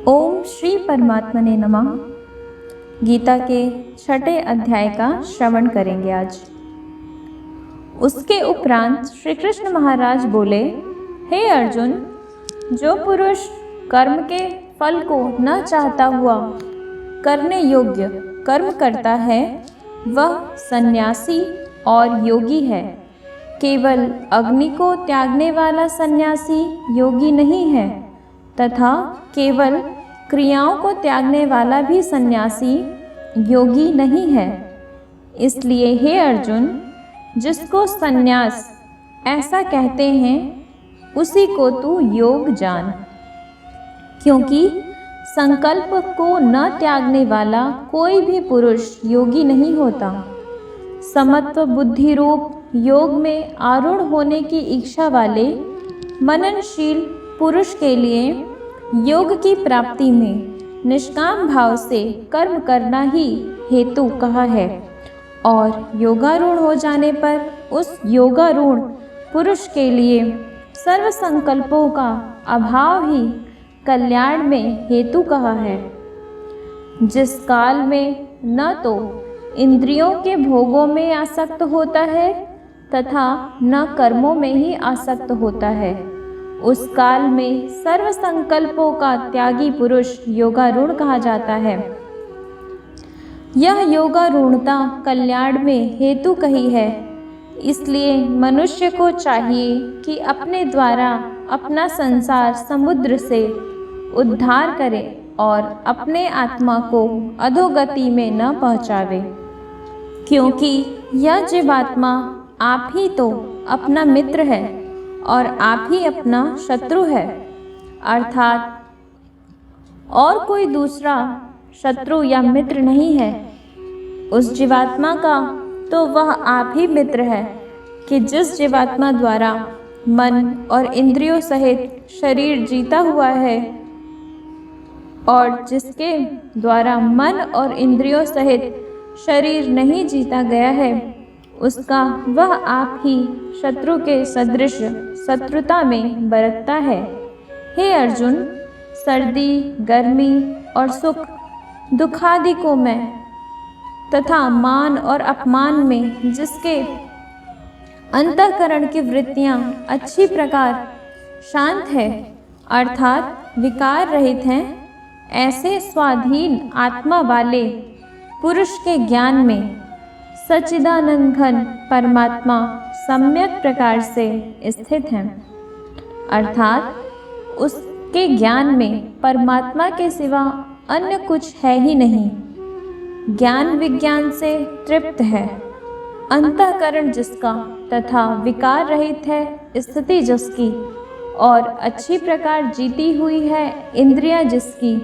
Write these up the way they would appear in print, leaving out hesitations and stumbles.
ओम श्री परमात्मने नमः। गीता के 6ठे अध्याय का श्रवण करेंगे आज। उसके उपरांत श्री कृष्ण महाराज बोले, हे अर्जुन, जो पुरुष कर्म के फल को न चाहता हुआ करने योग्य कर्म करता है वह सन्यासी और योगी है। केवल अग्नि को त्यागने वाला सन्यासी योगी नहीं है तथा केवल क्रियाओं को त्यागने वाला भी सन्यासी योगी नहीं है। इसलिए हे अर्जुन, जिसको सन्यास ऐसा कहते हैं उसी को तू योग जान, क्योंकि संकल्प को न त्यागने वाला कोई भी पुरुष योगी नहीं होता। समत्व बुद्धि रूप योग में आरूढ़ होने की इच्छा वाले मननशील पुरुष के लिए योग की प्राप्ति में निष्काम भाव से कर्म करना ही हेतु कहा है, और योगारूढ़ हो जाने पर उस योगारूढ़ पुरुष के लिए सर्व संकल्पों का अभाव ही कल्याण में हेतु कहा है। जिस काल में न तो इंद्रियों के भोगों में आसक्त होता है तथा न कर्मों में ही आसक्त होता है, उस काल में सर्व संकल्पों का त्यागी पुरुष योगारूढ़ कहा जाता है। यह योगारूढ़ता कल्याण में हेतु कही है। इसलिए मनुष्य को चाहिए कि अपने द्वारा अपना संसार समुद्र से उद्धार करे और अपने आत्मा को अधोगति में न पहुँचावे, क्योंकि यह जीवात्मा आप ही तो अपना मित्र है और आप ही अपना शत्रु है, अर्थात और कोई दूसरा शत्रु या मित्र नहीं है। उस जीवात्मा का तो वह आप ही मित्र है कि जिस जीवात्मा द्वारा मन और इंद्रियों सहित शरीर जीता हुआ है, और जिसके द्वारा मन और इंद्रियों सहित शरीर नहीं जीता गया है, उसका वह आप ही शत्रु के सदृश शत्रुता में बरतता है। हे अर्जुन, सर्दी, गर्मी और सुख दुखादि को मैं तथा मान और अपमान में जिसके अंतःकरण की वृत्तियां अच्छी प्रकार शांत है, अर्थात विकार रहित हैं, ऐसे स्वाधीन आत्मा वाले पुरुष के ज्ञान में सच्चिदानंद घन परमात्मा सम्यक प्रकार से स्थित हैं, अर्थात उसके ज्ञान में परमात्मा के सिवा अन्य कुछ है ही नहीं। ज्ञान विज्ञान से तृप्त है, अंतःकरण जिसका तथा विकार रहित है, स्थिति जिसकी और अच्छी प्रकार जीती हुई है इंद्रियां जिसकी,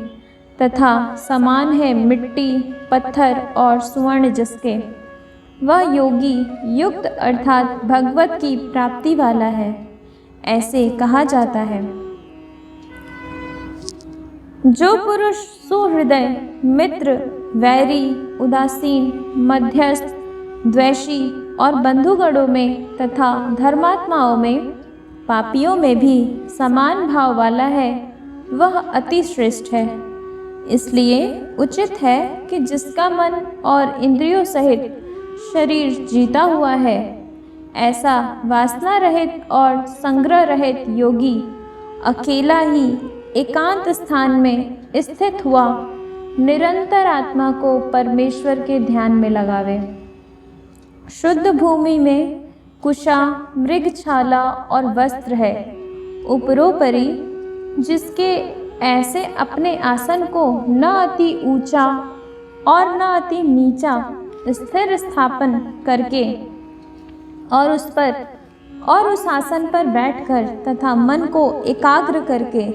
तथा समान है मिट्टी, पत्थर और सुवर्ण जिसके, वह योगी युक्त अर्थात भगवत की प्राप्ति वाला है, ऐसे कहा जाता है। जो पुरुष सुहृदय, मित्र, वैरी, उदासीन, मध्यस्थ, द्वेषी और बंधुगणों में तथा धर्मात्माओं में, पापियों में भी समान भाव वाला है, वह अति श्रेष्ठ है। इसलिए उचित है कि जिसका मन और इंद्रियों सहित शरीर जीता हुआ है, ऐसा वासना रहित और संग्रह रहित योगी अकेला ही एकांत स्थान में स्थित हुआ निरंतर आत्मा को परमेश्वर के ध्यान में लगावे। शुद्ध भूमि में कुशा, मृगछाला और वस्त्र है, उपरोपरि जिसके ऐसे अपने आसन को न अति ऊंचा और न अति नीचा स्थिर स्थापन करके और उस आसन पर बैठकर तथा मन को एकाग्र करके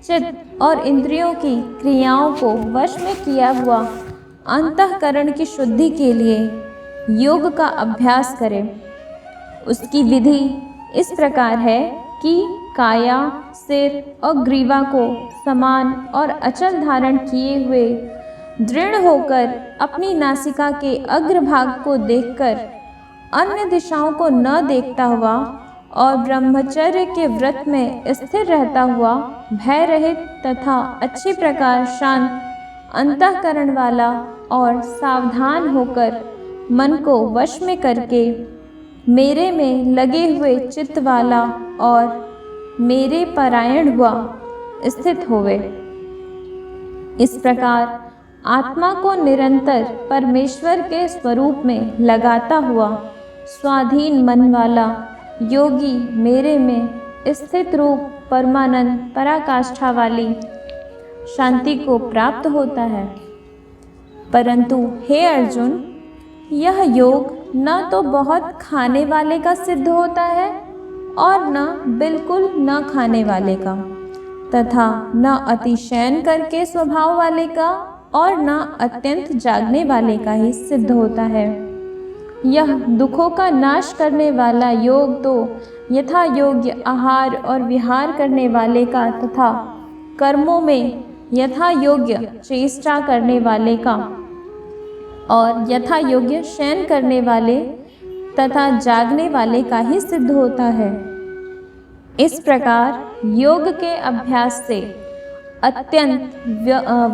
चित्त और इंद्रियों की क्रियाओं को वश में किया हुआ अंतःकरण की शुद्धि के लिए योग का अभ्यास करे। उसकी विधि इस प्रकार है कि काया, सिर और ग्रीवा को समान और अचल धारण किए हुए दृढ़ होकर अपनी नासिका के अग्रभाग को देखकर अन्य दिशाओं को न देखता हुआ और ब्रह्मचर्य के व्रत में स्थिर रहता हुआ भय रहित तथा अच्छी प्रकार शांत अंतःकरण वाला और सावधान होकर मन को वश में करके मेरे में लगे हुए चित्त वाला और मेरे परायण हुआ स्थित होवे। इस प्रकार आत्मा को निरंतर परमेश्वर के स्वरूप में लगाता हुआ स्वाधीन मन वाला योगी मेरे में स्थित रूप परमानंद पराकाष्ठा वाली शांति को प्राप्त होता है। परंतु हे अर्जुन, यह योग न तो बहुत खाने वाले का सिद्ध होता है और न बिल्कुल न खाने वाले का, तथा न अतिशयन करके स्वभाव वाले का और न अत्यंत जागने वाले का ही सिद्ध होता है। यह दुखों का नाश करने वाला योग तो यथा योग्य आहार और विहार करने वाले का तथा कर्मों में यथा योग्य चेष्टा करने वाले का और यथा योग्य शयन करने वाले तथा जागने वाले का ही सिद्ध होता है। इस प्रकार योग के अभ्यास से अत्यंत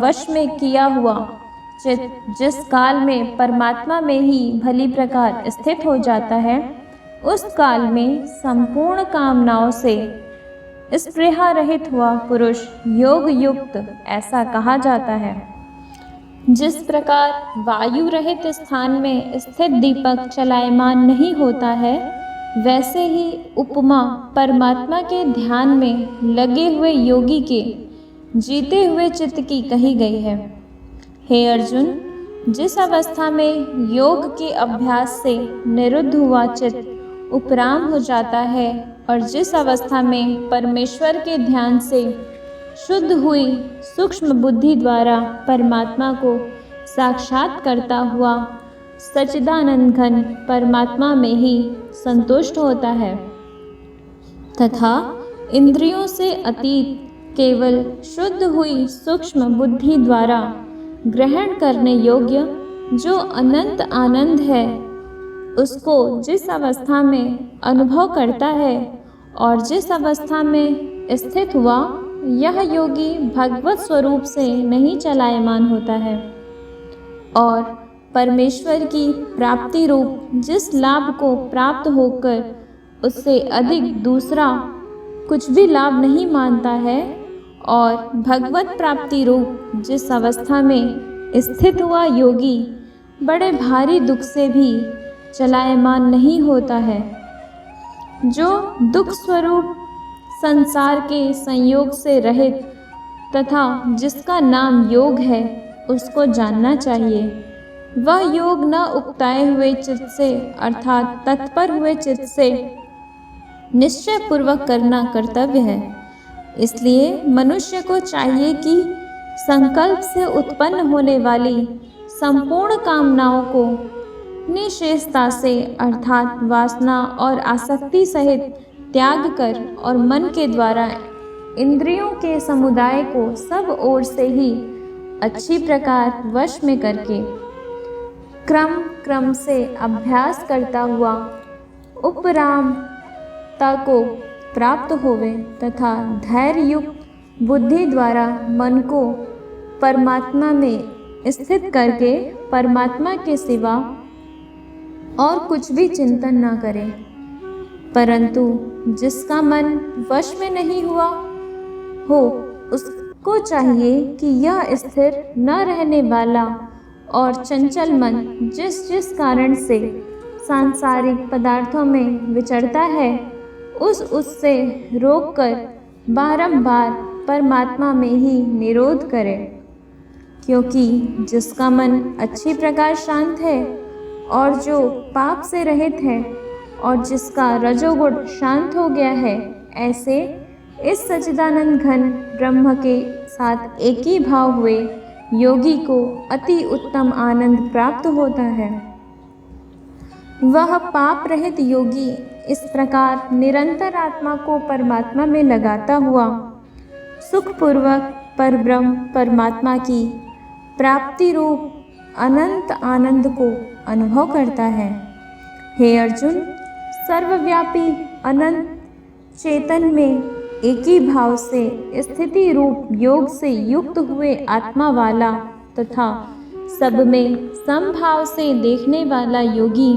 वश में किया हुआ चित्त जिस काल में परमात्मा में ही भली प्रकार स्थित हो जाता है, उस काल में संपूर्ण कामनाओं से स्पृहा रहित हुआ पुरुष योग युक्त ऐसा कहा जाता है। जिस प्रकार वायु रहित स्थान में स्थित दीपक चलायमान नहीं होता है, वैसे ही उपमा परमात्मा के ध्यान में लगे हुए योगी के जीते हुए चित्त की कही गई है। हे अर्जुन, जिस अवस्था में योग के अभ्यास से निरुद्ध हुआ चित्त उपराम हो जाता है और जिस अवस्था में परमेश्वर के ध्यान से शुद्ध हुई सूक्ष्म बुद्धि द्वारा परमात्मा को साक्षात करता हुआ सच्चिदानंद घन परमात्मा में ही संतुष्ट होता है तथा इंद्रियों से अतीत केवल शुद्ध हुई सूक्ष्म बुद्धि द्वारा ग्रहण करने योग्य जो अनंत आनंद है, उसको जिस अवस्था में अनुभव करता है और जिस अवस्था में स्थित हुआ, यह योगी भगवत स्वरूप से नहीं चलायमान होता है और परमेश्वर की प्राप्ति रूप जिस लाभ को प्राप्त होकर उससे अधिक दूसरा कुछ भी लाभ नहीं मानता है और भगवत प्राप्ति रूप जिस अवस्था में स्थित हुआ योगी बड़े भारी दुख से भी चलायमान नहीं होता है। जो दुख स्वरूप संसार के संयोग से रहित तथा जिसका नाम योग है, उसको जानना चाहिए। वह योग न उकताए हुए चित्त से अर्थात तत्पर हुए चित्त से निश्चय पूर्वक करना कर्तव्य है। इसलिए मनुष्य को चाहिए कि संकल्प से उत्पन्न होने वाली संपूर्ण कामनाओं को निशेषता से अर्थात वासना और आसक्ति सहित त्याग कर और मन के द्वारा इंद्रियों के समुदाय को सब ओर से ही अच्छी प्रकार वश में करके क्रम से अभ्यास करता हुआ उपरामता को प्राप्त होवे तथा धैर्य युक्त बुद्धि द्वारा मन को परमात्मा में स्थित करके परमात्मा के सिवा और कुछ भी चिंतन न करे। परंतु जिसका मन वश में नहीं हुआ हो, उसको चाहिए कि यह स्थिर न रहने वाला और चंचल मन जिस कारण से सांसारिक पदार्थों में विचरता है, उससे रोककर बारंबार परमात्मा में ही निरोध करे। क्योंकि जिसका मन अच्छी प्रकार शांत है और जो पाप से रहित है और जिसका रजोगुण शांत हो गया है, ऐसे इस सच्चिदानंद घन ब्रह्म के साथ एक ही भाव हुए योगी को अति उत्तम आनंद प्राप्त होता है। वह पाप रहित योगी इस प्रकार निरंतर आत्मा को परमात्मा में लगाता हुआ सुखपूर्वक परब्रह्म परमात्मा की प्राप्ति रूप अनंत आनंद को अनुभव करता है। हे अर्जुन, सर्वव्यापी अनंत चेतन में एक ही भाव से स्थिति रूप योग से युक्त हुए आत्मा वाला तथा सब में समभाव से देखने वाला योगी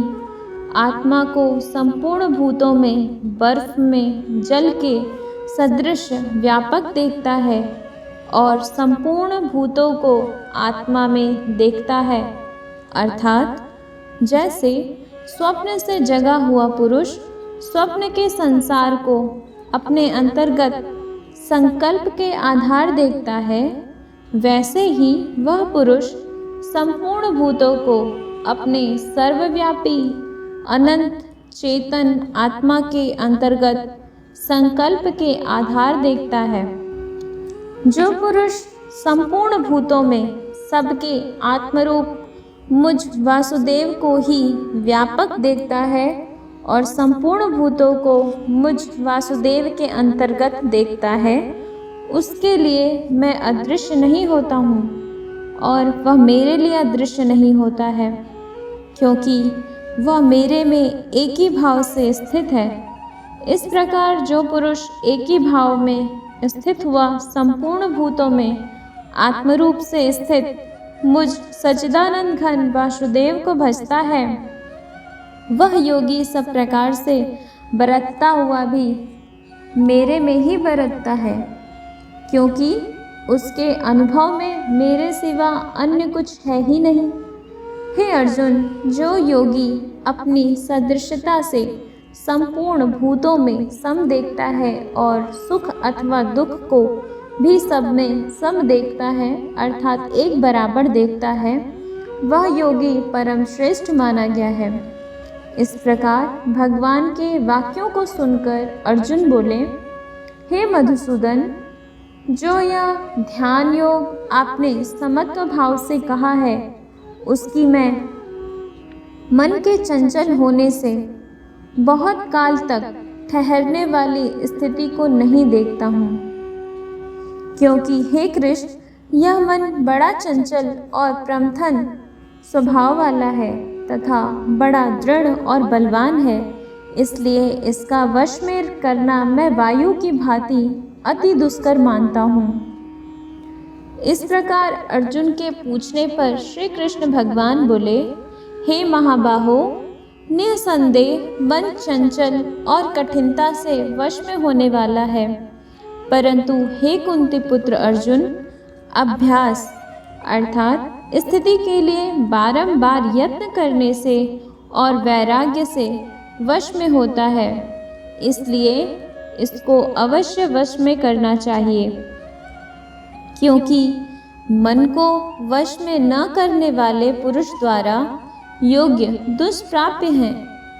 आत्मा को संपूर्ण भूतों में बर्फ में जल के सदृश व्यापक देखता है और संपूर्ण भूतों को आत्मा में देखता है। अर्थात जैसे स्वप्न से जगा हुआ पुरुष स्वप्न के संसार को अपने अंतर्गत संकल्प के आधार देखता है, वैसे ही वह पुरुष संपूर्ण भूतों को अपने सर्वव्यापी अनंत चेतन आत्मा के अंतर्गत संकल्प के आधार देखता है। जो पुरुष संपूर्ण भूतों में सबके आत्मरूप मुझ वासुदेव को ही व्यापक देखता है और संपूर्ण भूतों को मुझ वासुदेव के अंतर्गत देखता है, उसके लिए मैं अदृश्य नहीं होता हूँ और वह मेरे लिए अदृश्य नहीं होता है, क्योंकि वह मेरे में एक ही भाव से स्थित है। इस प्रकार जो पुरुष एक ही भाव में स्थित हुआ संपूर्ण भूतों में आत्मरूप से स्थित मुझ सच्चिदानंद घन वासुदेव को भजता है, वह योगी सब प्रकार से बरतता हुआ भी मेरे में ही बरतता है, क्योंकि उसके अनुभव में मेरे सिवा अन्य कुछ है ही नहीं। हे अर्जुन, जो योगी अपनी सदृशता से संपूर्ण भूतों में सम देखता है और सुख अथवा दुख को भी सब में सम देखता है, अर्थात एक बराबर देखता है, वह योगी परम श्रेष्ठ माना गया है। इस प्रकार भगवान के वाक्यों को सुनकर अर्जुन बोले, हे मधुसूदन, जो यह ध्यान योग आपने समत्व भाव से कहा है, उसकी मैं मन के चंचल होने से बहुत काल तक ठहरने वाली स्थिति को नहीं देखता हूँ, क्योंकि हे कृष्ण, यह मन बड़ा चंचल और प्रमथन स्वभाव वाला है तथा बड़ा दृढ़ और बलवान है, इसलिए इसका वश में करना मैं वायु की भांति अति दुष्कर मानता हूँ। इस प्रकार अर्जुन के पूछने पर श्री कृष्ण भगवान बोले, हे महाबाहो, निसंदेह मन चंचल और कठिनता से वश में होने वाला है, परंतु हे कुंती पुत्र अर्जुन, अभ्यास अर्थात स्थिति के लिए बारंबार यत्न करने से और वैराग्य से वश में होता है, इसलिए इसको अवश्य वश में करना चाहिए, क्योंकि मन को वश में न करने वाले पुरुष द्वारा योग्य दुष्प्राप्य हैं,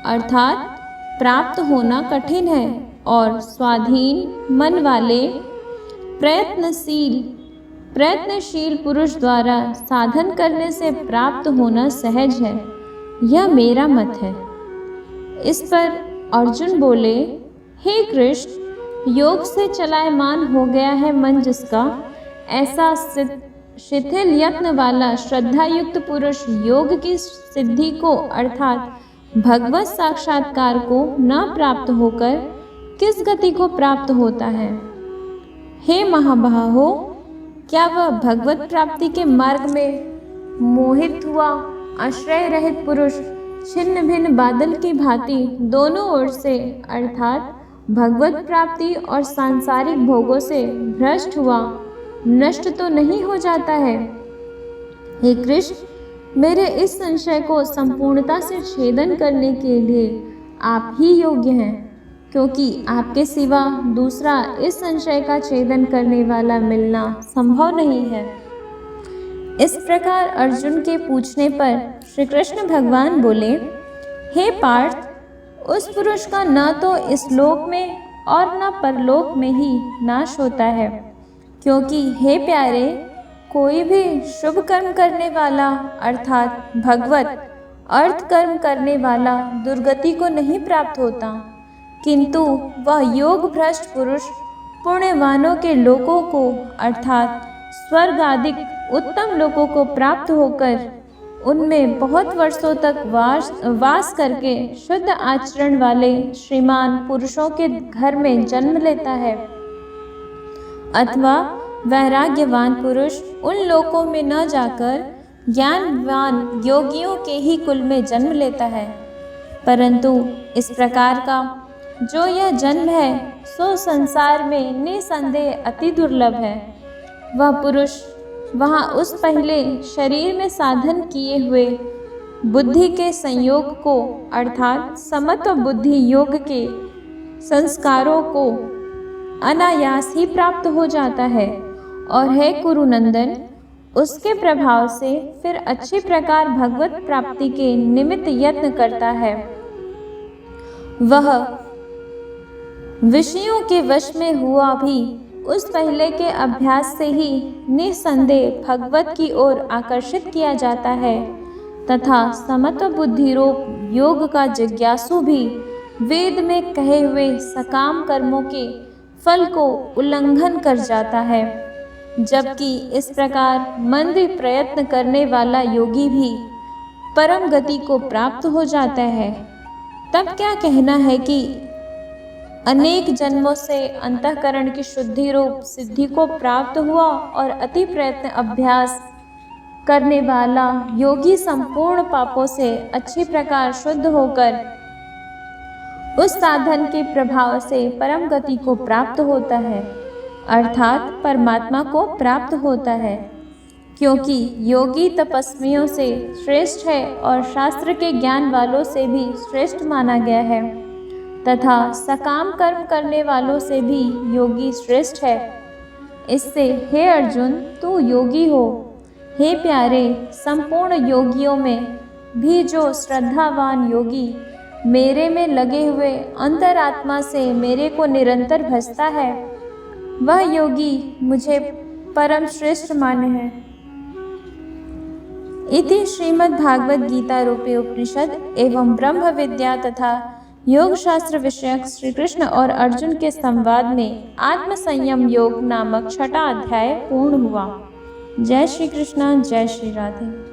अर्थात प्राप्त होना कठिन है, और स्वाधीन मन वाले प्रयत्नशील पुरुष द्वारा साधन करने से प्राप्त होना सहज है। यह मेरा मत है। इस पर अर्जुन बोले, हे कृष्ण, योग से चलायमान हो गया है मन जिसका, ऐसा शिथिल यत्न वाला श्रद्धा युक्त पुरुष योग की सिद्धि को अर्थात भगवत साक्षात्कार को न प्राप्त होकर किस गति को प्राप्त होता है? हे महाबाहो, क्या वह भगवत प्राप्ति के मार्ग में मोहित हुआ आश्रय रहित पुरुष छिन्न भिन्न बादल की भांति दोनों ओर से अर्थात भगवत प्राप्ति और सांसारिक भोगों से भ्रष्ट हुआ नष्ट तो नहीं हो जाता है? हे कृष्ण, मेरे इस संशय को संपूर्णता से छेदन करने के लिए आप ही योग्य हैं, क्योंकि आपके सिवा दूसरा इस संशय का छेदन करने वाला मिलना संभव नहीं है। इस प्रकार अर्जुन के पूछने पर श्री कृष्ण भगवान बोले, हे पार्थ, उस पुरुष का न तो इस लोक में और न परलोक में ही नाश होता है, क्योंकि हे प्यारे, कोई भी शुभ कर्म करने वाला अर्थात भगवत अर्थ कर्म करने वाला दुर्गति को नहीं प्राप्त होता, किंतु वह योग भ्रष्ट पुरुष पुण्यवानों के लोकों को अर्थात स्वर्ग आदि उत्तम लोकों को प्राप्त होकर उनमें बहुत वर्षों तक वास करके शुद्ध आचरण वाले श्रीमान पुरुषों के घर में जन्म लेता है, अथवा वैराग्यवान पुरुष उन लोकों में न जाकर ज्ञानवान योगियों के ही कुल में जन्म लेता है। परंतु इस प्रकार का जो यह जन्म है सो संसार में निसंदेह अति दुर्लभ है। वह पुरुष वहाँ उस पहले शरीर में साधन किए हुए बुद्धि के संयोग को अर्थात समत्व बुद्धि योग के संस्कारों को अनायास ही प्राप्त हो जाता है और हे कुरुनंदन, उसके प्रभाव से फिर अच्छी प्रकार भगवत प्राप्ति के निमित्त यत्न करता है। वह विषयों के वश में हुआ भी उस पहले के अभ्यास से ही निसंदेह भगवत की ओर आकर्षित किया जाता है तथा समत्व बुद्धि रूप योग का जिज्ञासु भी वेद में कहे हुए सकाम कर्मों के फल को उल्लंघन कर जाता है। जबकि इस प्रकार मंद प्रयत्न करने वाला योगी भी परम गति को प्राप्त हो जाता है। तब क्या कहना है कि अनेक जन्मों से अंतःकरण की शुद्धि रूप सिद्धि को प्राप्त हुआ और अति प्रयत्न अभ्यास करने वाला योगी संपूर्ण पापों से अच्छी प्रकार शुद्ध होकर उस साधन के प्रभाव से परम गति को प्राप्त होता है, अर्थात परमात्मा को प्राप्त होता है। क्योंकि योगी तपस्वियों से श्रेष्ठ है और शास्त्र के ज्ञान वालों से भी श्रेष्ठ माना गया है तथा सकाम कर्म करने वालों से भी योगी श्रेष्ठ है। इससे हे अर्जुन, तू योगी हो। हे प्यारे, संपूर्ण योगियों में भी जो श्रद्धावान योगी मेरे में लगे हुए अंतरात्मा से मेरे को निरंतर भजता है, वह योगी मुझे परम श्रेष्ठ माने है। इति श्रीमद् भागवत गीता रूपी उपनिषद एवं ब्रह्म विद्या तथा योग शास्त्र विषयक श्री कृष्ण और अर्जुन के संवाद में आत्म संयम योग नामक 6वां अध्याय पूर्ण हुआ। जय श्री कृष्ण, जय श्री राधे।